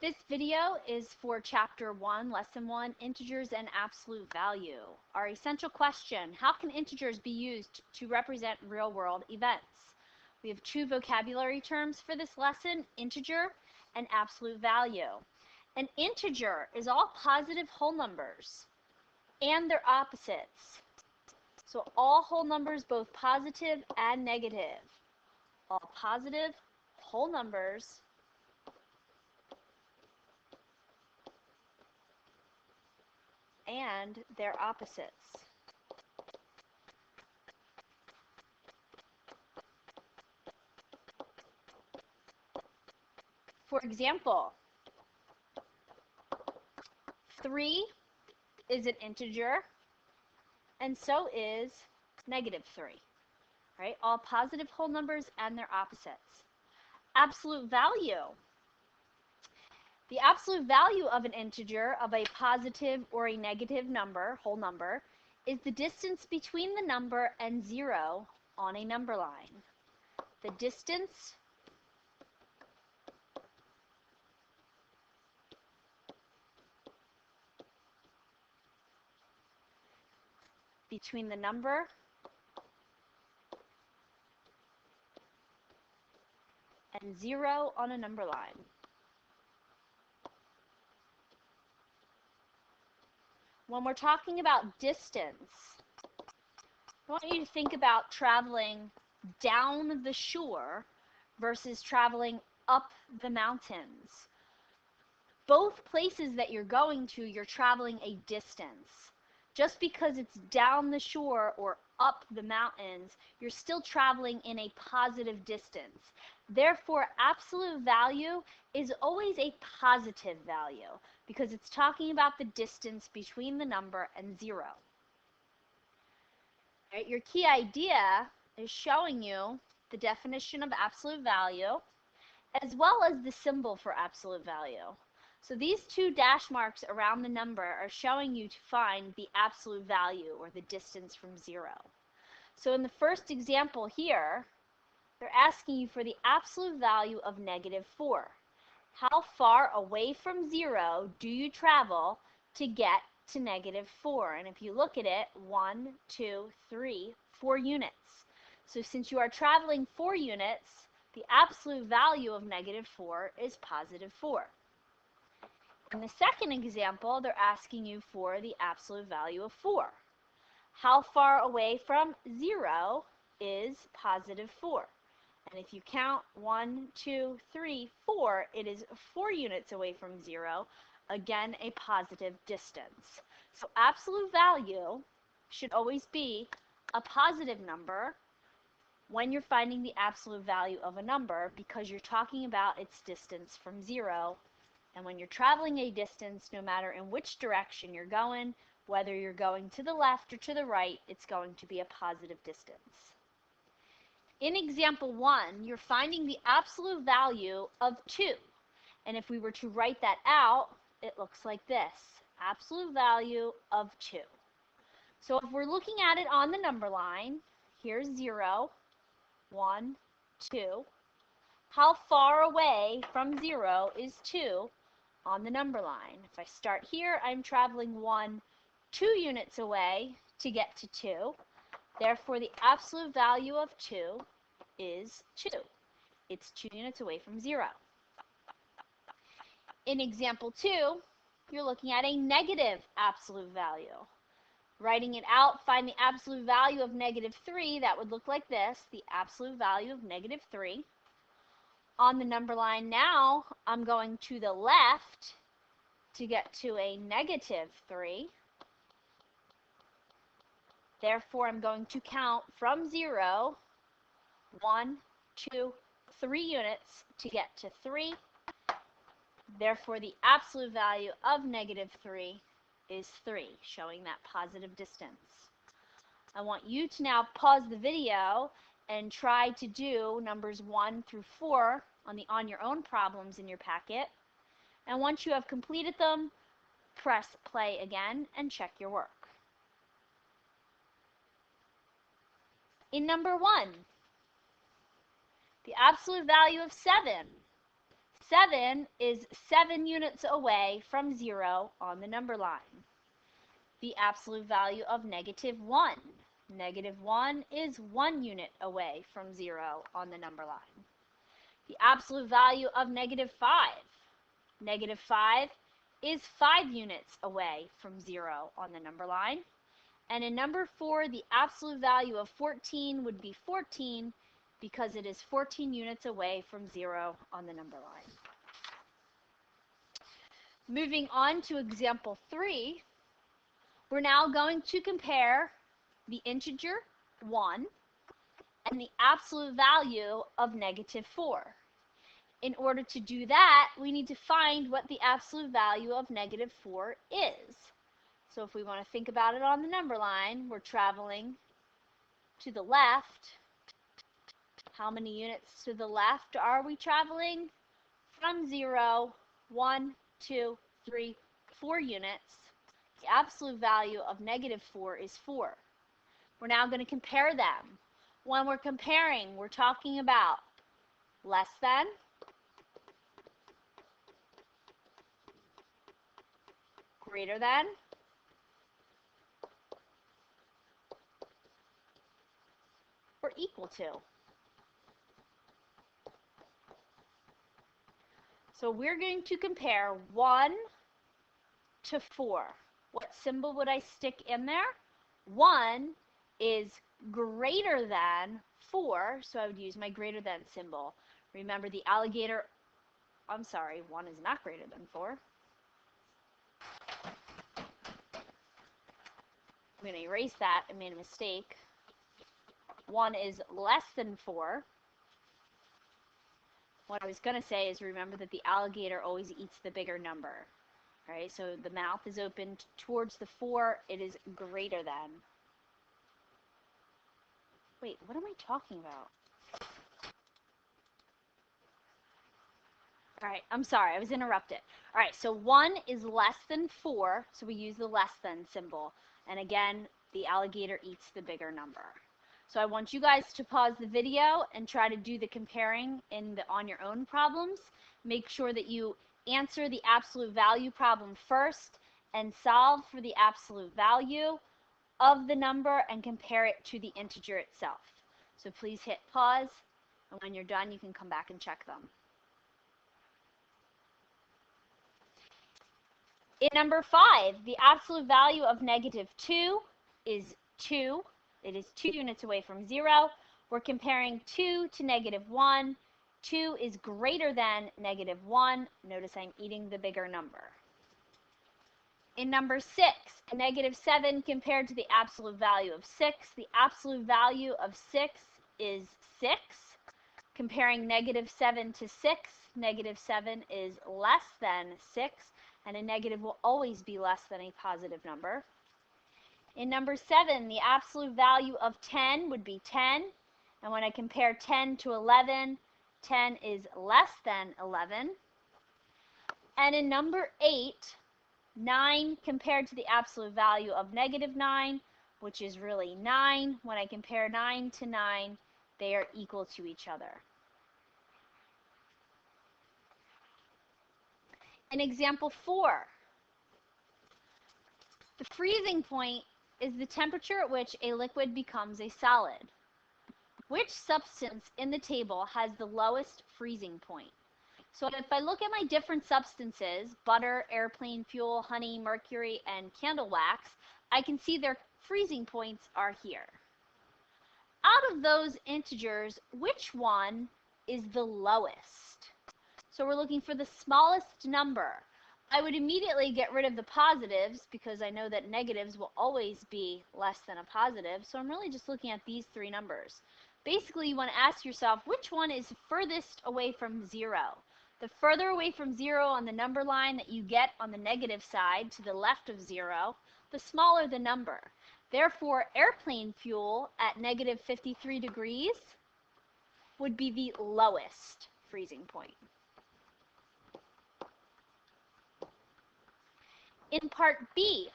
This video is for Chapter 1, Lesson 1, Integers and Absolute Value. Our essential question, how can integers be used to represent real-world events? We have two vocabulary terms for this lesson, integer and absolute value. An integer is all positive whole numbers and their opposites. So all whole numbers, both positive and negative. All positive whole numbers and their opposites. For example, 3 is an integer, and so is -3. Right? All positive whole numbers and their opposites. Absolute value. The absolute value of an integer, of a positive or a negative number, whole number, is the distance between the number and 0 on a number line. The distance between the number and 0 on a number line. When we're talking about distance, I want you to think about traveling down the shore versus traveling up the mountains. Both places that you're going to, you're traveling a distance. Just because it's down the shore or up the mountains, you're still traveling in a positive distance. Therefore, absolute value is always a positive value because it's talking about the distance between the number and 0. Right, your key idea is showing you the definition of absolute value as well as the symbol for absolute value. So these two dash marks around the number are showing you to find the absolute value or the distance from 0. So in the first example here, they're asking you for the absolute value of -4. How far away from 0 do you travel to get to -4? And if you look at it, 1, 2, 3, 4 units. So since you are traveling 4 units, the absolute value of -4 is +4. In the second example, they're asking you for the absolute value of 4. How far away from 0 is +4? And if you count 1, 2, 3, 4, it is 4 units away from 0, again a positive distance. So absolute value should always be a positive number when you're finding the absolute value of a number because you're talking about its distance from 0. And when you're traveling a distance, no matter in which direction you're going, whether you're going to the left or to the right, it's going to be a positive distance. In example 1, you're finding the absolute value of 2. And if we were to write that out, it looks like this. Absolute value of 2. So if we're looking at it on the number line, here's 0, 1, 2. How far away from 0 is 2 on the number line? If I start here, I'm traveling 1, 2 units away to get to 2. Therefore, the absolute value of 2 is 2. It's 2 units away from 0. In example 2, you're looking at a negative absolute value. Writing it out, find the absolute value of -3. That would look like this, the absolute value of -3. On the number line now, I'm going to the left to get to a -3. Therefore, I'm going to count from 0, 1, 2, 3 units to get to 3. Therefore, the absolute value of -3 is 3, showing that positive distance. I want you to now pause the video and try to do numbers 1 through 4 on your own problems in your packet. And once you have completed them, press play again and check your work. In number 1, the absolute value of 7. 7 is 7 units away from 0 on the number line. The absolute value of -1. -1 is 1 unit away from 0 on the number line. The absolute value of -5. -5 is 5 units away from 0 on the number line. And in number 4, the absolute value of 14 would be 14 because it is 14 units away from 0 on the number line. Moving on to example 3, we're now going to compare the integer 1 and the absolute value of -4. In order to do that, we need to find what the absolute value of -4 is. So if we want to think about it on the number line, we're traveling to the left. How many units to the left are we traveling? From 0, 1, 2, 3, 4 units. The absolute value of -4 is 4. We're now going to compare them. When we're comparing, we're talking about less than, greater than, or equal to. So we're going to compare 1 to 4. What symbol would I stick in there? 1 is greater than 4, so I would use my greater than symbol. Remember the alligator, I'm sorry, 1 is not greater than 4. I'm going to erase that. I made a mistake. 1 is less than 4. What I was going to say is remember that the alligator always eats the bigger number. Right? So the mouth is open towards the 4. It is greater than. Wait, what am I talking about? All right, I'm sorry, I was interrupted. All right, so 1 is less than 4, so we use the less than symbol. And again, the alligator eats the bigger number. So I want you guys to pause the video and try to do the comparing on your own problems. Make sure that you answer the absolute value problem first and solve for the absolute value of the number and compare it to the integer itself. So please hit pause, and when you're done, you can come back and check them. In number 5, the absolute value of -2 is 2. It is 2 units away from 0. We're comparing 2 to -1. 2 is greater than -1. Notice I'm eating the bigger number. In number 6, -7 compared to the absolute value of 6. The absolute value of 6 is 6. Comparing -7 to 6, -7 is less than 6, and a negative will always be less than a positive number. In number 7, the absolute value of 10 would be 10, and when I compare 10 to 11, 10 is less than 11. And in number 8, 9 compared to the absolute value of -9, which is really 9. When I compare 9 to 9, they are equal to each other. In example 4, the freezing point is the temperature at which a liquid becomes a solid. Which substance in the table has the lowest freezing point? So if I look at my different substances, butter, airplane fuel, honey, mercury, and candle wax, I can see their freezing points are here. Out of those integers, which one is the lowest? So we're looking for the smallest number. I would immediately get rid of the positives because I know that negatives will always be less than a positive. So I'm really just looking at these 3 numbers. Basically, you want to ask yourself which one is furthest away from 0. The further away from 0 on the number line that you get on the negative side to the left of 0, the smaller the number. Therefore, airplane fuel at -53 degrees would be the lowest freezing point. In part B,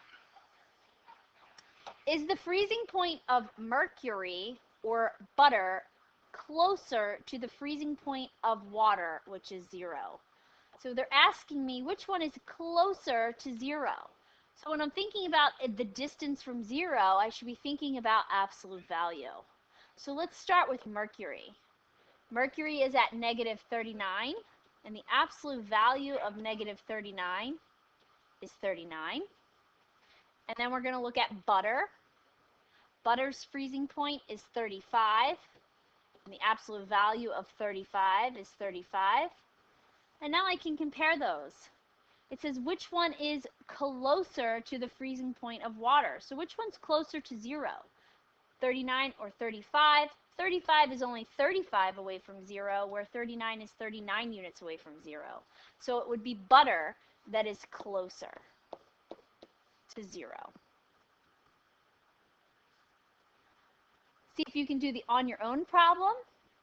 is the freezing point of mercury or butter closer to the freezing point of water, which is 0? So they're asking me which one is closer to 0. So when I'm thinking about the distance from 0, I should be thinking about absolute value. So let's start with Mercury. Mercury is at negative 39, and the absolute value of negative 39 is 39. And then we're going to look at butter. Butter's freezing point is 35, and the absolute value of 35 is 35. And now I can compare those. It says which one is closer to the freezing point of water. So which one's closer to 0? 39 or 35? 35 is only 35 away from 0, where 39 is 39 units away from 0. So it would be butter that is closer to 0. See if you can do the on your own problem.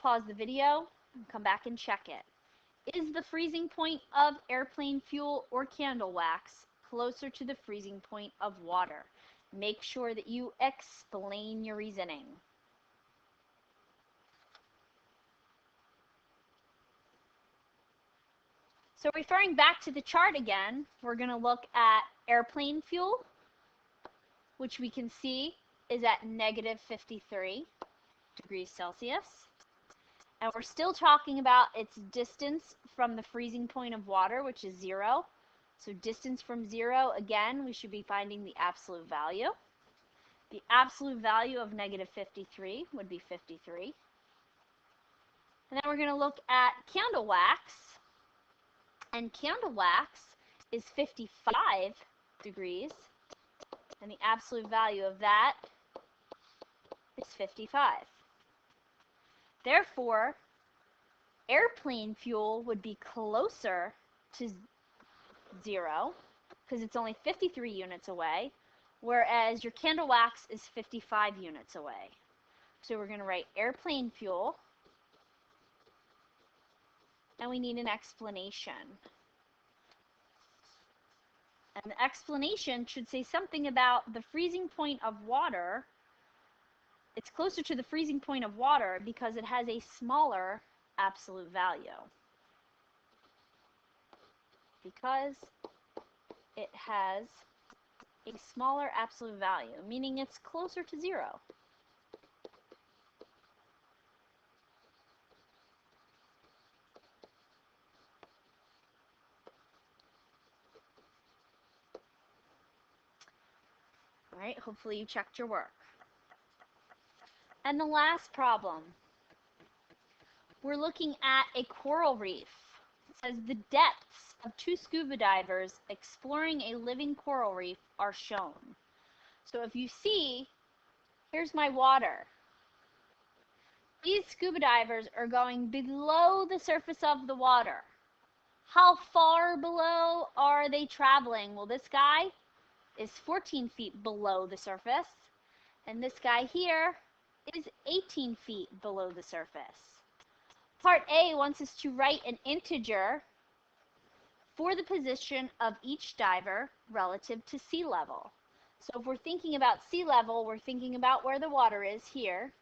Pause the video and come back and check it. Is the freezing point of airplane fuel or candle wax closer to the freezing point of water? Make sure that you explain your reasoning. So referring back to the chart again, we're going to look at airplane fuel, which we can see is at negative 53 degrees Celsius. And we're still talking about its distance from the freezing point of water, which is 0. So distance from 0, again, we should be finding the absolute value. The absolute value of negative 53 would be 53. And then we're going to look at candle wax. And candle wax is 55 degrees. And the absolute value of that is 55. Therefore, airplane fuel would be closer to 0 because it's only 53 units away, whereas your candle wax is 55 units away. So we're going to write airplane fuel, and we need an explanation. And the explanation should say something about the freezing point of water. It's closer to the freezing point of water because it has a smaller absolute value. Because it has a smaller absolute value, meaning it's closer to 0. All right, hopefully you checked your work. And the last problem, we're looking at a coral reef. It says the depths of 2 scuba divers exploring a living coral reef are shown. So if you see, here's my water. These scuba divers are going below the surface of the water. How far below are they traveling? Well, this guy is 14 feet below the surface, and this guy here is 18 feet below the surface. Part A wants us to write an integer for the position of each diver relative to sea level. So if we're thinking about sea level, we're thinking about where the water is here.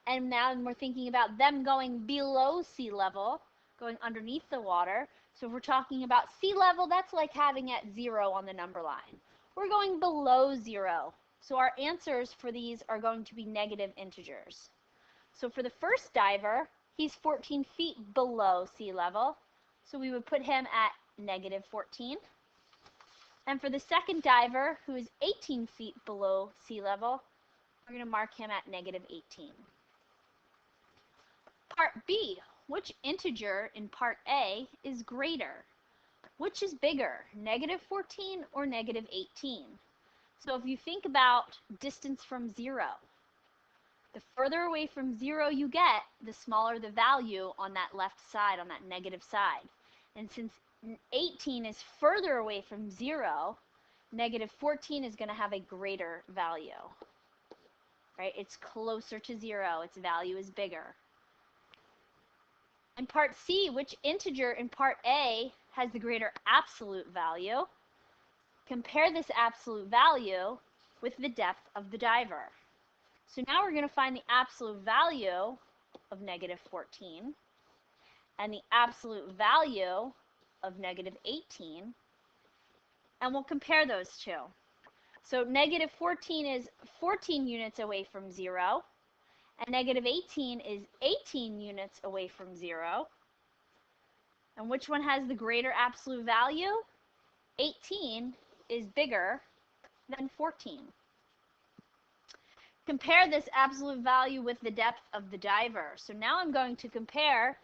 And now we're thinking about them going below sea level, going underneath the water. So if we're talking about sea level, that's like having at 0 on the number line. We're going below 0. So our answers for these are going to be negative integers. So for the first diver, he's 14 feet below sea level. So we would put him at negative 14. And for the second diver, who is 18 feet below sea level, we're going to mark him at negative 18. Part B, which integer in part A is greater? Which is bigger, negative 14 or negative 18? So if you think about distance from 0, the further away from 0 you get, the smaller the value on that left side, on that negative side. And since 18 is further away from 0, negative 14 is going to have a greater value. Right? It's closer to 0. Its value is bigger. In part C, which integer in part A has the greater absolute value? Compare this absolute value with the depth of the diver. So now we're going to find the absolute value of negative 14 and the absolute value of negative 18, and we'll compare those two. So negative 14 is 14 units away from 0, and negative 18 is 18 units away from 0. And which one has the greater absolute value? 18 is bigger than 14. Compare this absolute value with the depth of the diver. So now I'm going to compare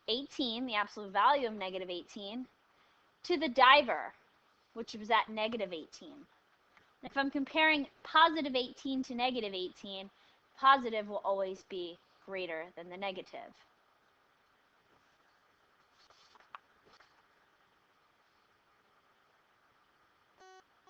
18, the absolute value of negative 18, to the diver, which was at negative 18. If I'm comparing positive 18 to negative 18, positive will always be greater than the negative.